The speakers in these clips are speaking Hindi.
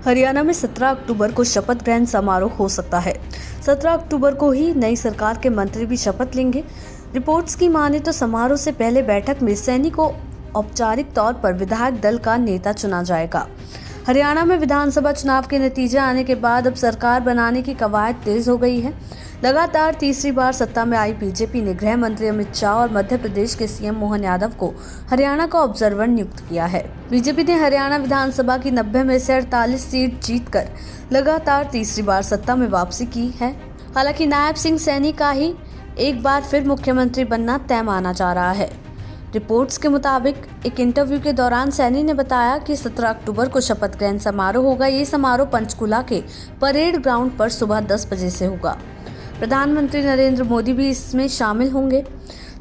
हरियाणा में 17 अक्टूबर को शपथ ग्रहण समारोह हो सकता है। 17 अक्टूबर को ही नई सरकार के मंत्री भी शपथ लेंगे। रिपोर्ट्स की माने तो समारोह से पहले बैठक में सैनी को औपचारिक तौर पर विधायक दल का नेता चुना जाएगा। हरियाणा में विधानसभा चुनाव के नतीजे आने के बाद अब सरकार बनाने की कवायद तेज हो गई है। लगातार तीसरी बार सत्ता में आई बीजेपी ने गृह मंत्री अमित शाह और मध्य प्रदेश के सीएम मोहन यादव को हरियाणा का ऑब्जर्वर नियुक्त किया है। बीजेपी ने हरियाणा विधानसभा की 90 में से 48 सीट जीतकर लगातार तीसरी बार सत्ता में वापसी की है। हालांकि नायब सिंह सैनी का ही एक बार फिर मुख्यमंत्री बनना तय माना जा रहा है। रिपोर्ट्स के मुताबिक एक इंटरव्यू के दौरान सैनी ने बताया कि 17 अक्टूबर को शपथ ग्रहण समारोह होगा। ये समारोह पंचकुला के परेड ग्राउंड पर सुबह 10 बजे से होगा। प्रधानमंत्री नरेंद्र मोदी भी इसमें शामिल होंगे।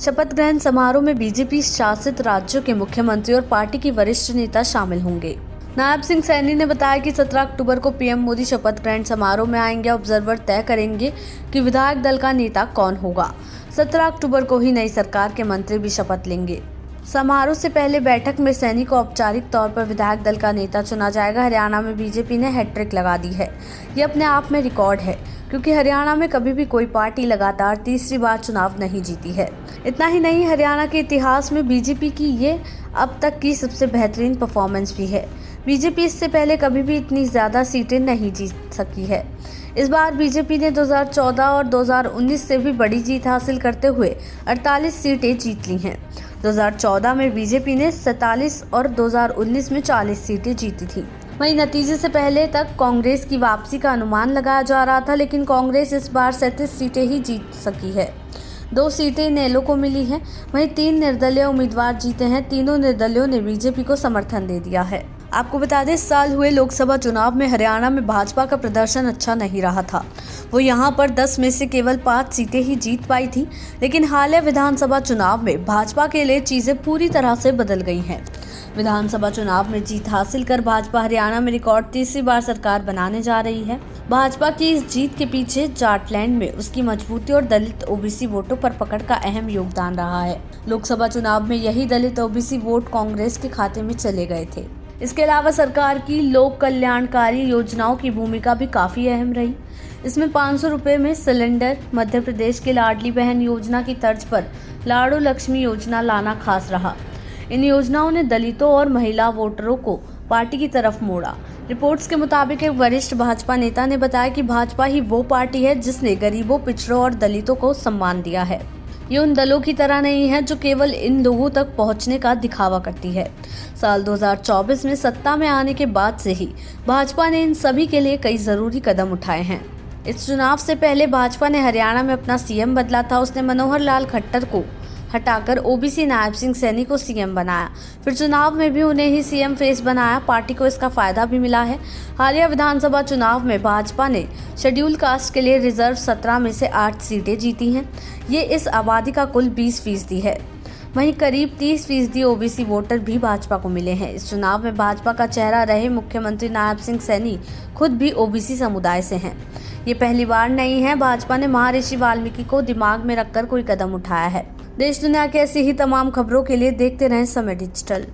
शपथ ग्रहण समारोह में बीजेपी शासित राज्यों के मुख्यमंत्री और पार्टी के वरिष्ठ नेता शामिल होंगे। नायब सिंह सैनी ने बताया कि 17 अक्टूबर को पीएम मोदी शपथ ग्रहण समारोह में आएंगे। ऑब्जर्वर तय करेंगे कि विधायक दल का नेता कौन होगा। 17 अक्टूबर को ही नई सरकार के मंत्री भी शपथ लेंगे। समारोह से पहले बैठक में सैनी को औपचारिक तौर पर विधायक दल का नेता चुना जाएगा। हरियाणा में बीजेपी ने हैट्रिक लगा दी है। ये अपने आप में रिकॉर्ड है, क्योंकि हरियाणा में कभी भी कोई पार्टी लगातार तीसरी बार चुनाव नहीं जीती है। इतना ही नहीं, हरियाणा के इतिहास में बीजेपी की ये अब तक की सबसे बेहतरीन परफॉर्मेंस भी है। बीजेपी इससे पहले कभी भी इतनी ज़्यादा सीटें नहीं जीत सकी है। इस बार बीजेपी ने 2014 और 2019 से भी बड़ी जीत हासिल करते हुए 48 सीटें जीत ली हैं। 2014 में बीजेपी ने 47 और 2019 में 40 सीटें जीती थी। वहीं नतीजे से पहले तक कांग्रेस की वापसी का अनुमान लगाया जा रहा था, लेकिन कांग्रेस इस बार 37 सीटें ही जीत सकी है। 2 सीटें इनेलो को मिली हैं। वहीं 3 निर्दलीय उम्मीदवार जीते हैं। तीनों निर्दलियों ने बीजेपी को समर्थन दे दिया है। आपको बता दें, इस साल हुए लोकसभा चुनाव में हरियाणा में भाजपा का प्रदर्शन अच्छा नहीं रहा था। वो यहां पर 10 में से केवल 5 सीटें ही जीत पाई थी। लेकिन हालिया विधानसभा चुनाव में भाजपा के लिए चीजें पूरी तरह से बदल गई हैं। विधानसभा चुनाव में जीत हासिल कर भाजपा हरियाणा में रिकॉर्ड तीसरी बार सरकार बनाने जा रही है। भाजपा की इस जीत के पीछे जाटलैंड में उसकी मजबूती और दलित ओबीसी वोटों पर पकड़ का अहम योगदान रहा है। लोकसभा चुनाव में यही दलित ओबीसी वोट कांग्रेस के खाते में चले गए थे। इसके अलावा सरकार की लोक कल्याणकारी योजनाओं की भूमिका भी काफी अहम रही। इसमें 500 रुपए में सिलेंडर, मध्य प्रदेश के लाडली बहन योजना की तर्ज पर लाडो लक्ष्मी योजना लाना खास रहा। इन योजनाओं ने दलितों और महिला वोटरों को पार्टी की तरफ मोड़ा। रिपोर्ट्स के मुताबिक एक वरिष्ठ भाजपा नेता ने बताया कि भाजपा ही वो पार्टी है जिसने गरीबों, पिछड़ों और दलितों को सम्मान दिया है। ये उन दलों की तरह नहीं है जो केवल इन लोगों तक पहुंचने का दिखावा करती है। साल 2024 में सत्ता में आने के बाद से ही भाजपा ने इन सभी के लिए कई जरूरी कदम उठाए हैं। इस चुनाव से पहले भाजपा ने हरियाणा में अपना सीएम बदला था। उसने मनोहर लाल खट्टर को हटाकर ओबीसी नायब सिंह सैनी को सीएम बनाया। फिर चुनाव में भी उन्हें ही सीएम फेस बनाया। पार्टी को इसका फायदा भी मिला है। हालिया विधानसभा चुनाव में भाजपा ने शेड्यूल कास्ट के लिए रिजर्व 17 में से 8 सीटें जीती हैं। ये इस आबादी का कुल 20% है। वहीं करीब 30% ओबीसी वोटर भी भाजपा को मिले हैं। इस चुनाव में भाजपा का चेहरा रहे मुख्यमंत्री नायब सिंह सैनी खुद भी ओबीसी समुदाय से हैं। ये पहली बार नहीं है। भाजपा ने महर्षि वाल्मीकि को दिमाग में रखकर कोई कदम उठाया है। देश दुनिया की ऐसी ही तमाम खबरों के लिए देखते रहें समय डिजिटल।